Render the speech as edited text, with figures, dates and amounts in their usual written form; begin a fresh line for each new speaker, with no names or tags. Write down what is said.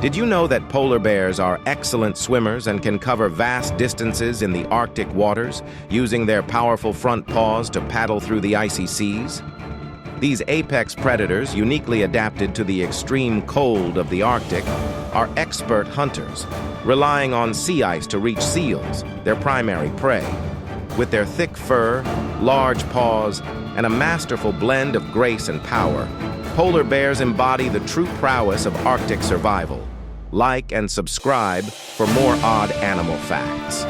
Did you know that polar bears are excellent swimmers and can cover vast distances in the Arctic waters, using their powerful front paws to paddle through the icy seas? These apex predators, uniquely adapted to the extreme cold of the Arctic, are expert hunters, relying on sea ice to reach seals, their primary prey. With their thick fur, large paws, and a masterful blend of grace and power, polar bears embody the true prowess of Arctic survival. Like and subscribe for more odd animal facts.